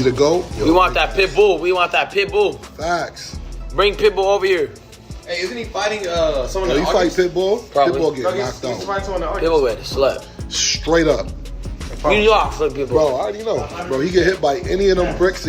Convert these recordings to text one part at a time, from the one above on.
he the GOAT? We want that pit bull. We want that pit bull. Facts. Bring Pitbull over here. Hey, isn't he fighting someone Yo, in he the fight Pitbull? Probably. Pitbull get No, knocked he's out. fighting someone in the Pitbull with a slap. Straight up. You know I flip Pitbull. Bro, I already know. Bro, he get hit by any of them bricks.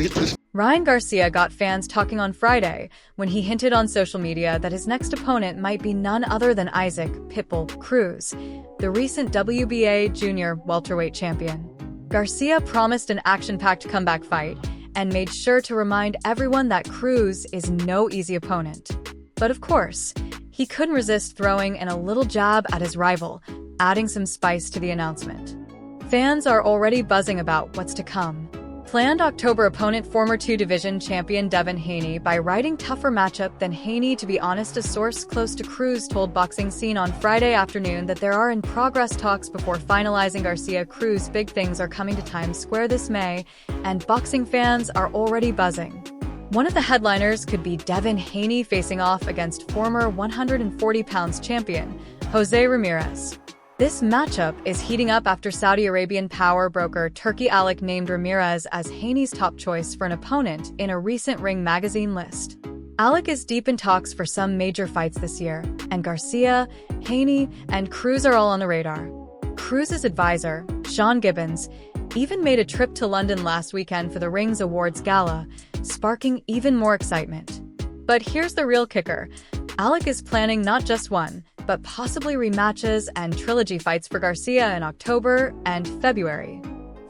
Ryan Garcia got fans talking on Friday when he hinted on social media that his next opponent might be none other than Isaac "Pitbull" Cruz, the recent WBA junior welterweight champion. Garcia promised an action-packed comeback fight and made sure to remind everyone that Cruz is no easy opponent. But of course, he couldn't resist throwing in a little jab at his rival, adding some spice to the announcement. Fans are already buzzing about what's to come. Planned October opponent former 2-division champion Devin Haney by writing tougher matchup than Haney. To be honest, a source close to Cruz told Boxing Scene on Friday afternoon that there are in progress talks before finalizing Garcia-Cruz. Big things are coming to Times Square this May, and boxing fans are already buzzing. One of the headliners could be Devin Haney facing off against former 140 pounds champion Jose Ramirez. This matchup is heating up after Saudi Arabian power broker Turki Alek named Ramirez as Haney's top choice for an opponent in a recent Ring magazine list. Alek is deep in talks for some major fights this year, and Garcia, Haney, and Cruz are all on the radar. Cruz's advisor, Sean Gibbons, even made a trip to London last weekend for the Ring's Awards Gala, sparking even more excitement. But here's the real kicker. Alek is planning not just one, but possibly rematches and trilogy fights for Garcia in October and February.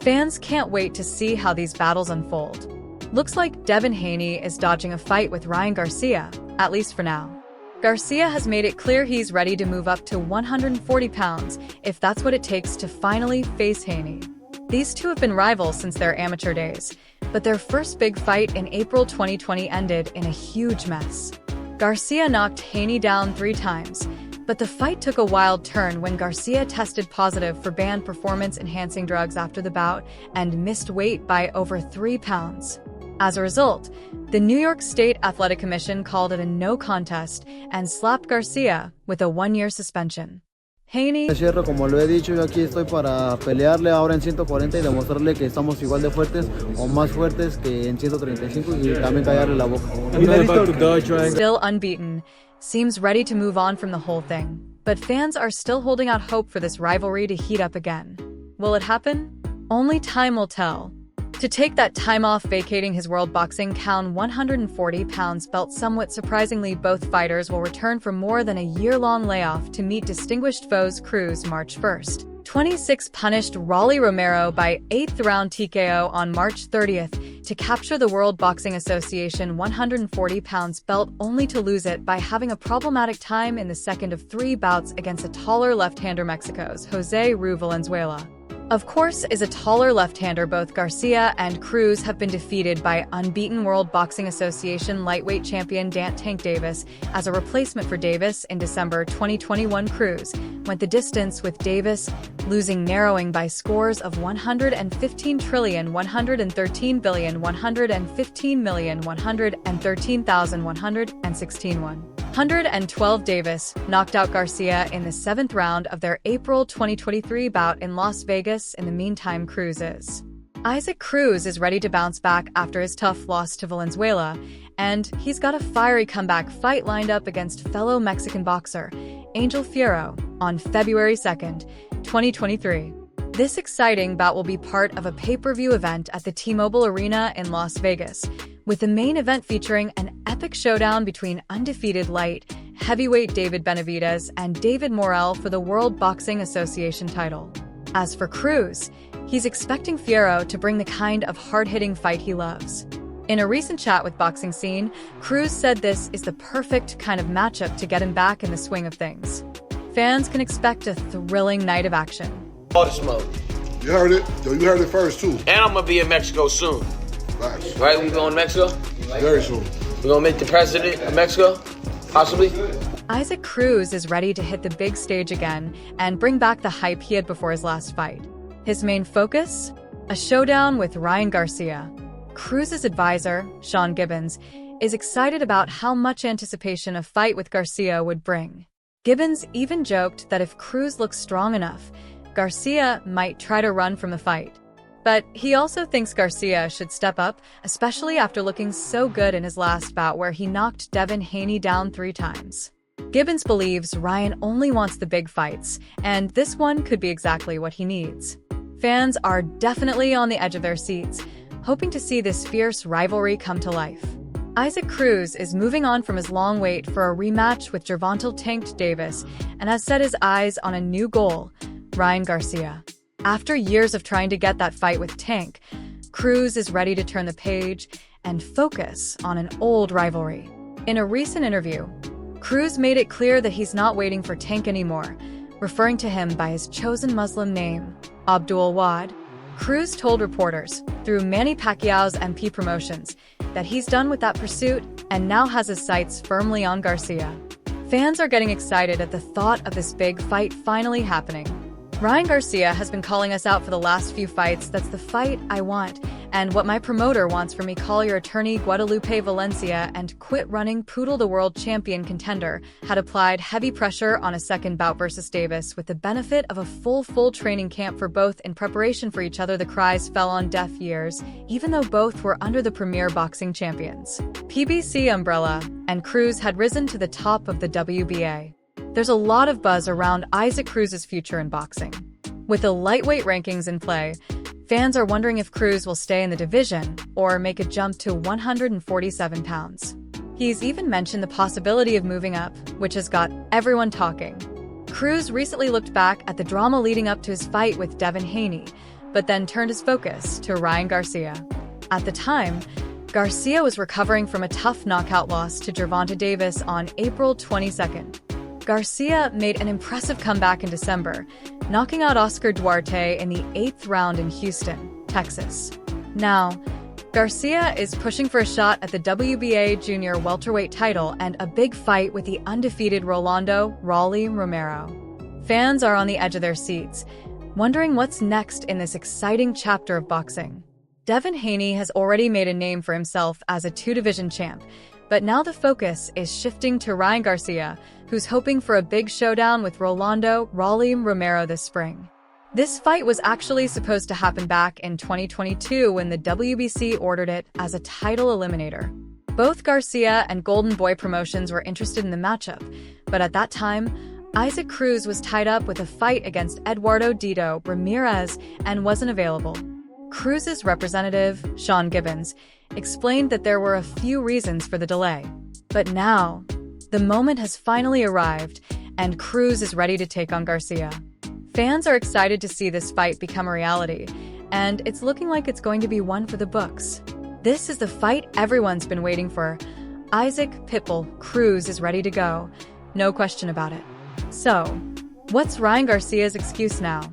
Fans can't wait to see how these battles unfold. Looks like Devin Haney is dodging a fight with Ryan Garcia, at least for now. Garcia has made it clear he's ready to move up to 140 pounds if that's what it takes to finally face Haney. These two have been rivals since their amateur days, but their first big fight in April 2020 ended in a huge mess. Garcia knocked Haney down 3 times, but the fight took a wild turn when Garcia tested positive for banned performance-enhancing drugs after the bout and missed weight by over 3 pounds. As a result, the New York State Athletic Commission called it a no contest and slapped Garcia with a 1-year suspension. Haney. Como lo he dicho, yo aquí estoy para pelearle ahora en 140 y demostrarle que estamos igual de fuertes o más fuertes que en 135 y también callarle la boca. Still unbeaten, seems ready to move on from the whole thing, but fans are still holding out hope for this rivalry to heat up again. Will it happen? Only time will tell. To take that time off vacating his World Boxing Count 140 pounds belt, somewhat surprisingly, both fighters will return from more than a year-long layoff to meet distinguished foes. Cruz March 1st. 26 punished Rolly Romero by 8th round TKO on March 30th to capture the World Boxing Association 140 pounds belt, only to lose it by having a problematic time in the second of 3 bouts against a taller left-hander. Mexico's Jose Ru Valenzuela, of course, is a taller left-hander. Both Garcia and Cruz have been defeated by unbeaten World Boxing Association lightweight champion Dan Tank Davis. As a replacement for Davis in December 2021, Cruz went the distance with Davis, losing narrowing by scores of 115 trillion, 113 billion, 115 million, 113,116 won. 112. Davis knocked out Garcia in the 7th round of their April 2023 bout in Las Vegas. In the meantime, Isaac Cruz is ready to bounce back after his tough loss to Valenzuela, and he's got a fiery comeback fight lined up against fellow Mexican boxer Angel Fierro on February 2nd, 2023. This exciting bout will be part of a pay-per-view event at the T-Mobile Arena in Las Vegas, with the main event featuring an epic showdown between undefeated light heavyweight David Benavidez and David Morrell for the World Boxing Association title. As for Cruz, he's expecting Fierro to bring the kind of hard-hitting fight he loves. In a recent chat with Boxing Scene, Cruz said this is the perfect kind of matchup to get him back in the swing of things. Fans can expect a thrilling night of action. All the smoke. You heard it. Yo, you heard it first, too. And I'm going to be in Mexico soon. Facts. Right? We going to Mexico? Very soon. We going to meet the president of Mexico? Possibly? Isaac Cruz is ready to hit the big stage again and bring back the hype he had before his last fight. His main focus? A showdown with Ryan Garcia. Cruz's advisor, Sean Gibbons, is excited about how much anticipation a fight with Garcia would bring. Gibbons even joked that if Cruz looks strong enough, Garcia might try to run from the fight. But he also thinks Garcia should step up, especially after looking so good in his last bout where he knocked Devin Haney down 3 times. Gibbons believes Ryan only wants the big fights, and this one could be exactly what he needs. Fans are definitely on the edge of their seats, hoping to see this fierce rivalry come to life. Isaac Cruz is moving on from his long wait for a rematch with Gervonta "Tank" Davis and has set his eyes on a new goal, Ryan Garcia. After years of trying to get that fight with Tank, Cruz is ready to turn the page and focus on an old rivalry. In a recent interview, Cruz made it clear that he's not waiting for Tank anymore, referring to him by his chosen Muslim name, Abdul Wad. Cruz told reporters, through Manny Pacquiao's MP Promotions, that he's done with that pursuit and now has his sights firmly on Garcia. Fans are getting excited at the thought of this big fight finally happening. Ryan Garcia has been calling us out for the last few fights. That's the fight I want, and what my promoter wants from me. Call your attorney. Guadalupe Valencia and quit running Poodle, the world champion contender, had applied heavy pressure on a second bout versus Davis with the benefit of a full training camp for both in preparation for each other. The cries fell on deaf ears, even though both were under the premier boxing champions PBC umbrella, and Cruz had risen to the top of the WBA. There's a lot of buzz around Isaac Cruz's future in boxing. With the lightweight rankings in play, fans are wondering if Cruz will stay in the division or make a jump to 147 pounds. He's even mentioned the possibility of moving up, which has got everyone talking. Cruz recently looked back at the drama leading up to his fight with Devin Haney, but then turned his focus to Ryan Garcia. At the time, Garcia was recovering from a tough knockout loss to Gervonta Davis on April 22nd. Garcia made an impressive comeback in December, knocking out Oscar Duarte in the 8th round in Houston, Texas. Now, Garcia is pushing for a shot at the WBA junior welterweight title and a big fight with the undefeated Rolando "Raleigh" Romero. Fans are on the edge of their seats, wondering what's next in this exciting chapter of boxing. Devin Haney has already made a name for himself as a 2-division champ, but now the focus is shifting to Ryan Garcia, who's hoping for a big showdown with Rolando "Raleigh" Romero this spring. This fight was actually supposed to happen back in 2022 when the WBC ordered it as a title eliminator. Both Garcia and Golden Boy Promotions were interested in the matchup, but at that time, Isaac Cruz was tied up with a fight against Eduardo Dito Ramirez and wasn't available. Cruz's representative, Sean Gibbons, explained that there were a few reasons for the delay. But now, the moment has finally arrived, and Cruz is ready to take on Garcia. Fans are excited to see this fight become a reality, and it's looking like it's going to be one for the books. This is the fight everyone's been waiting for. Isaac "Pitbull" Cruz is ready to go, no question about it. So, what's Ryan Garcia's excuse now?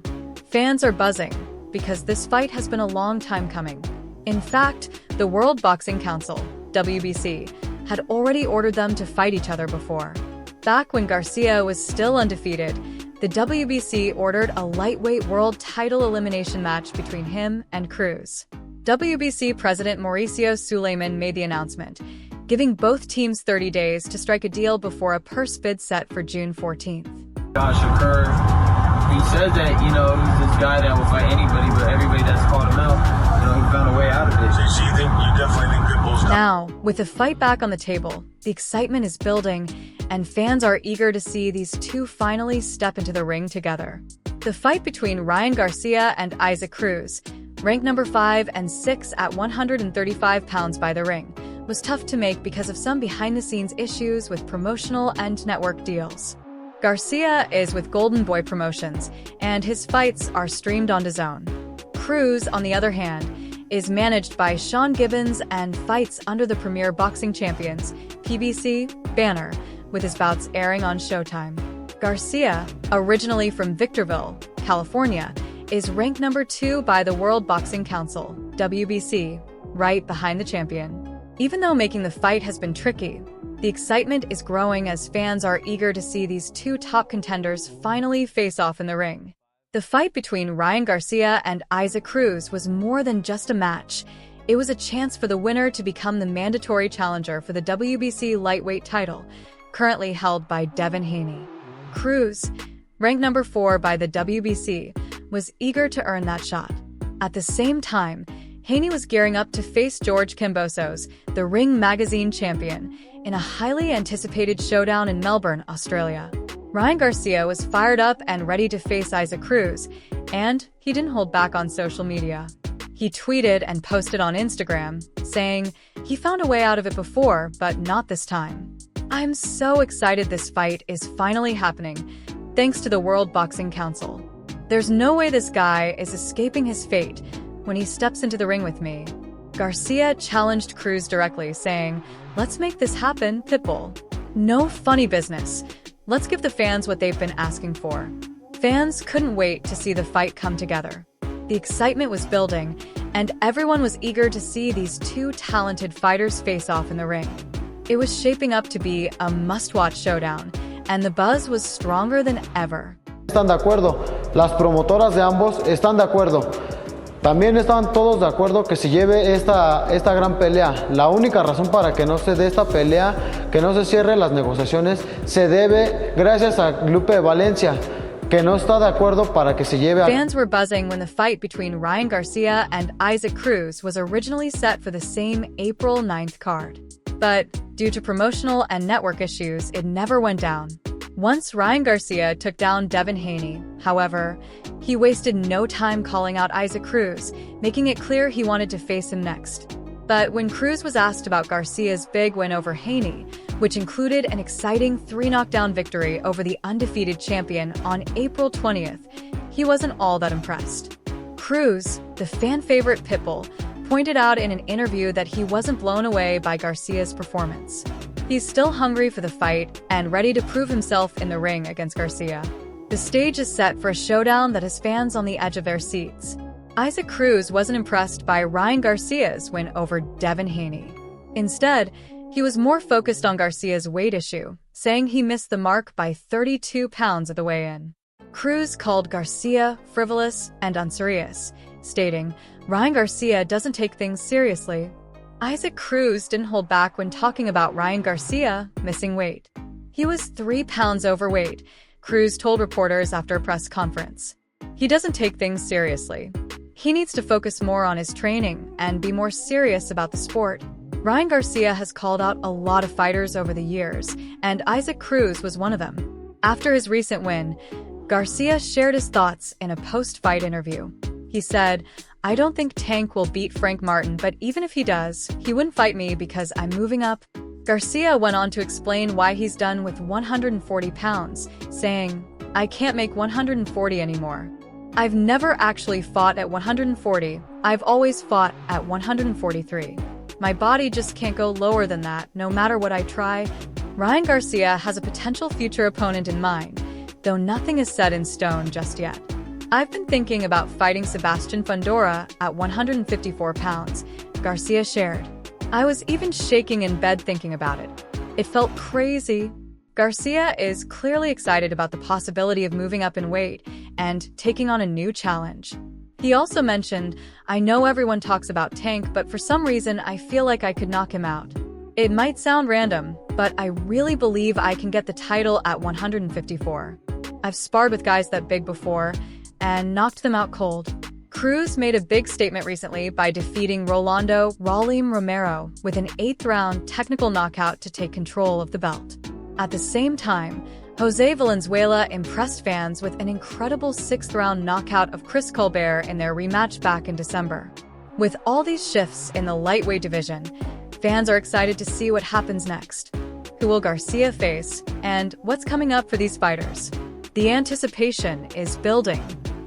Fans are buzzing, because this fight has been a long time coming. In fact, the World Boxing Council, WBC, had already ordered them to fight each other before. Back when Garcia was still undefeated, the WBC ordered a lightweight world title elimination match between him and Cruz. WBC President Mauricio Suleiman made the announcement, giving both teams 30 days to strike a deal before a purse bid set for June 14th. Josh occurred. He said that, he's this guy that will fight anybody, but everybody that's called him out, he found a way out of it. So you definitely think Pitbull's Now, with the fight back on the table, the excitement is building, and fans are eager to see these two finally step into the ring together. The fight between Ryan Garcia and Isaac Cruz, ranked number 5 and 6 at 135 pounds by the ring, was tough to make because of some behind-the-scenes issues with promotional and network deals. Garcia is with Golden Boy Promotions, and his fights are streamed on DAZN. Cruz, on the other hand, is managed by Sean Gibbons and fights under the Premier Boxing Champions, PBC, banner, with his bouts airing on Showtime. Garcia, originally from Victorville, California, is ranked number 2 by the World Boxing Council, WBC, right behind the champion. Even though making the fight has been tricky, the excitement is growing as fans are eager to see these two top contenders finally face off in the ring. The fight between Ryan Garcia and Isaac Cruz was more than just a match. It was a chance for the winner to become the mandatory challenger for the WBC lightweight title, currently held by Devin Haney. Cruz, ranked number 4 by the WBC, was eager to earn that shot. At the same time, Haney was gearing up to face George Kambosos, the Ring Magazine champion, in a highly anticipated showdown in Melbourne, Australia. Ryan Garcia was fired up and ready to face Isaac Cruz, and he didn't hold back on social media. He tweeted and posted on Instagram, saying he found a way out of it before, but not this time. "I'm so excited this fight is finally happening, thanks to the World Boxing Council. There's no way this guy is escaping his fate when he steps into the ring with me." Garcia challenged Cruz directly, saying, "Let's make this happen, Pitbull. No funny business. Let's give the fans what they've been asking for." Fans couldn't wait to see the fight come together. The excitement was building, and everyone was eager to see these two talented fighters face off in the ring. It was shaping up to be a must-watch showdown, and the buzz was stronger than ever. Están de acuerdo, las promotoras de ambos están de acuerdo. También están todos de acuerdo que se lleve esta gran pelea. La única razón para que no se dé esta pelea, que no se cierre las negociaciones, se debe gracias a Lupe Valencia, que no está de acuerdo para que se lleve a... Fans were buzzing when the fight between Ryan Garcia and Isaac Cruz was originally set for the same April 9th card. But due to promotional and network issues, it never went down. Once Ryan Garcia took down Devin Haney, however, he wasted no time calling out Isaac Cruz, making it clear he wanted to face him next. But when Cruz was asked about Garcia's big win over Haney, which included an exciting 3-knockdown victory over the undefeated champion on April 20th, he wasn't all that impressed. Cruz, the fan favorite Pitbull, pointed out in an interview that he wasn't blown away by Garcia's performance. He's still hungry for the fight and ready to prove himself in the ring against Garcia. The stage is set for a showdown that has fans on the edge of their seats. Isaac Cruz wasn't impressed by Ryan Garcia's win over Devin Haney. Instead, he was more focused on Garcia's weight issue, saying he missed the mark by 32 pounds at the weigh-in. Cruz called Garcia frivolous and unserious, stating, "Ryan Garcia doesn't take things seriously." Isaac Cruz didn't hold back when talking about Ryan Garcia missing weight. He was 3 pounds overweight, Cruz told reporters after a press conference. "He doesn't take things seriously. He needs to focus more on his training and be more serious about the sport." Ryan Garcia has called out a lot of fighters over the years, and Isaac Cruz was one of them. After his recent win, Garcia shared his thoughts in a post-fight interview. He said, "I don't think Tank will beat Frank Martin, but even if he does, he wouldn't fight me because I'm moving up." Garcia went on to explain why he's done with 140 pounds, saying, "I can't make 140 anymore. I've never actually fought at 140. I've always fought at 143. My body just can't go lower than that, no matter what I try." Ryan Garcia has a potential future opponent in mind, though nothing is set in stone just yet. "I've been thinking about fighting Sebastian Fundora at 154 pounds, Garcia shared. "I was even shaking in bed thinking about it. It felt crazy." Garcia is clearly excited about the possibility of moving up in weight and taking on a new challenge. He also mentioned, "I know everyone talks about Tank, but for some reason I feel like I could knock him out. It might sound random, but I really believe I can get the title at 154. I've sparred with guys that big before and knocked them out cold." Cruz made a big statement recently by defeating Rolando "Ralim" Romero with an 8th-round technical knockout to take control of the belt. At the same time, Jose Valenzuela impressed fans with an incredible 6th-round knockout of Chris Colbert in their rematch back in December. With all these shifts in the lightweight division, fans are excited to see what happens next. Who will Garcia face, and what's coming up for these fighters? The anticipation is building.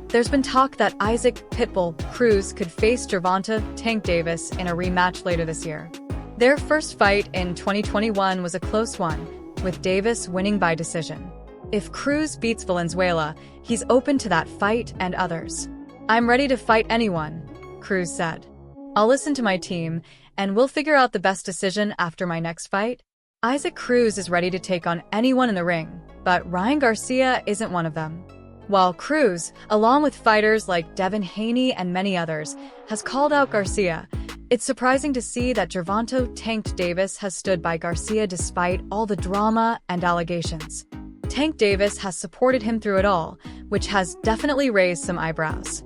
There's been talk that Isaac "Pitbull" Cruz could face Gervonta "Tank" Davis in a rematch later this year. Their first fight in 2021 was a close one, with Davis winning by decision. If Cruz beats Valenzuela, he's open to that fight and others. "I'm ready to fight anyone," Cruz said. "I'll listen to my team, and we'll figure out the best decision after my next fight." Isaac Cruz is ready to take on anyone in the ring, but Ryan Garcia isn't one of them. While Cruz, along with fighters like Devin Haney and many others, has called out Garcia, it's surprising to see that Gervonta "Tank" Davis has stood by Garcia despite all the drama and allegations. Tank Davis has supported him through it all, which has definitely raised some eyebrows.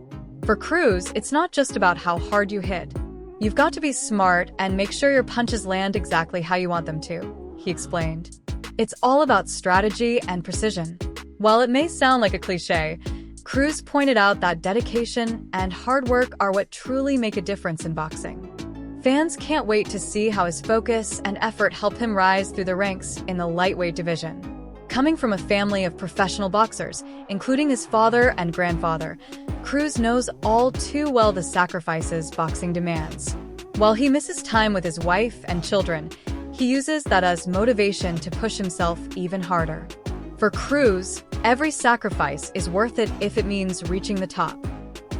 For Cruz, it's not just about how hard you hit. You've got to be smart and make sure your punches land exactly how you want them to, he explained. It's all about strategy and precision. While it may sound like a cliché, Cruz pointed out that dedication and hard work are what truly make a difference in boxing. Fans can't wait to see how his focus and effort help him rise through the ranks in the lightweight division. Coming from a family of professional boxers, including his father and grandfather, Cruz knows all too well the sacrifices boxing demands. While he misses time with his wife and children, he uses that as motivation to push himself even harder. For Cruz, every sacrifice is worth it if it means reaching the top.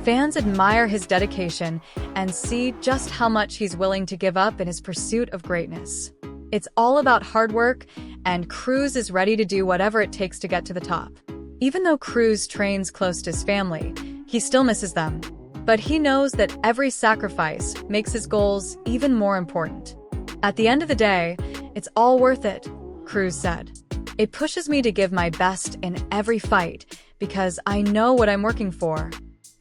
Fans admire his dedication and see just how much he's willing to give up in his pursuit of greatness. It's all about hard work, and Cruz is ready to do whatever it takes to get to the top. Even though Cruz trains close to his family, he still misses them. But he knows that every sacrifice makes his goals even more important. At the end of the day, it's all worth it, Cruz said. It pushes me to give my best in every fight because I know what I'm working for.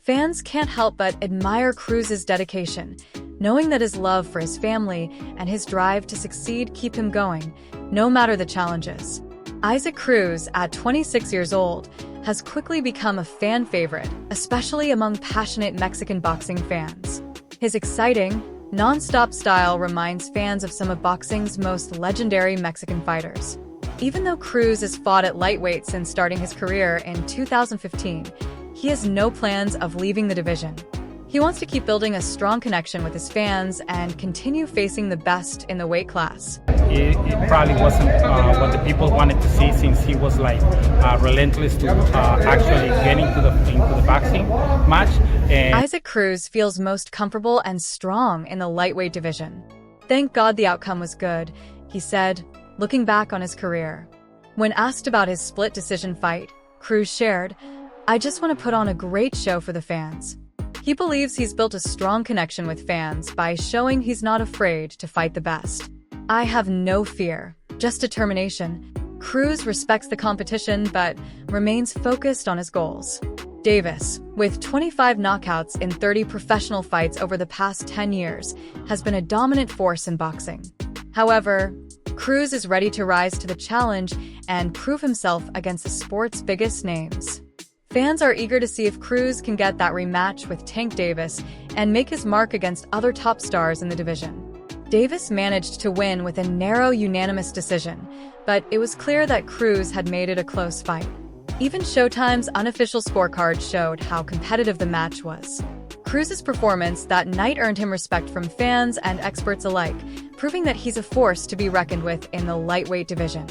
Fans can't help but admire Cruz's dedication, knowing that his love for his family and his drive to succeed keep him going, no matter the challenges. Isaac Cruz, at 26 years old, has quickly become a fan favorite, especially among passionate Mexican boxing fans. His exciting, non-stop style reminds fans of some of boxing's most legendary Mexican fighters. Even though Cruz has fought at lightweight since starting his career in 2015, he has no plans of leaving the division. He wants to keep building a strong connection with his fans and continue facing the best in the weight class. It probably wasn't what the people wanted to see, since he was relentless to actually getting into the boxing match. And Isaac Cruz feels most comfortable and strong in the lightweight division. Thank God the outcome was good, he said, looking back on his career. When asked about his split decision fight, Cruz shared, "I just want to put on a great show for the fans." He believes he's built a strong connection with fans by showing he's not afraid to fight the best. "I have no fear, just determination." Cruz respects the competition but remains focused on his goals. Davis, with 25 knockouts in 30 professional fights over the past 10 years, has been a dominant force in boxing. However, Cruz is ready to rise to the challenge and prove himself against the sport's biggest names. Fans are eager to see if Cruz can get that rematch with Tank Davis and make his mark against other top stars in the division. Davis managed to win with a narrow unanimous decision, but it was clear that Cruz had made it a close fight. Even Showtime's unofficial scorecard showed how competitive the match was. Cruz's performance that night earned him respect from fans and experts alike, proving that he's a force to be reckoned with in the lightweight division.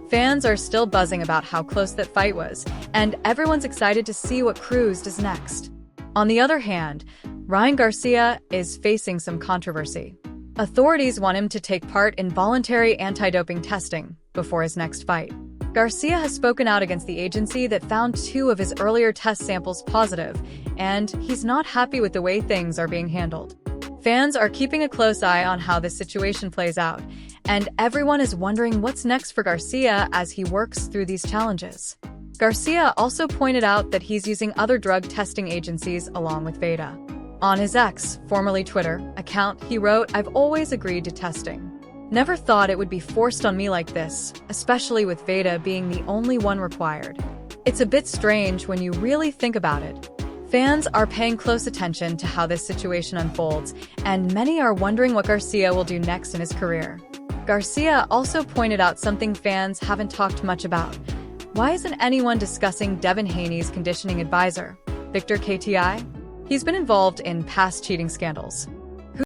Fans are still buzzing about how close that fight was, and everyone's excited to see what Cruz does next. On the other hand, Ryan Garcia is facing some controversy. Authorities want him to take part in voluntary anti-doping testing before his next fight. Garcia has spoken out against the agency that found 2 of his earlier test samples positive, and he's not happy with the way things are being handled. Fans are keeping a close eye on how this situation plays out, and everyone is wondering what's next for Garcia as he works through these challenges. Garcia also pointed out that he's using other drug testing agencies along with Veda. On his X, formerly Twitter, account, he wrote, "I've always agreed to testing. Never thought it would be forced on me like this, especially with Veda being the only one required. It's a bit strange when you really think about it." Fans are paying close attention to how this situation unfolds, and many are wondering what Garcia will do next in his career. Garcia also pointed out something fans haven't talked much about. Why isn't anyone discussing Devin Haney's conditioning advisor, Victor KTI? He's been involved in past cheating scandals.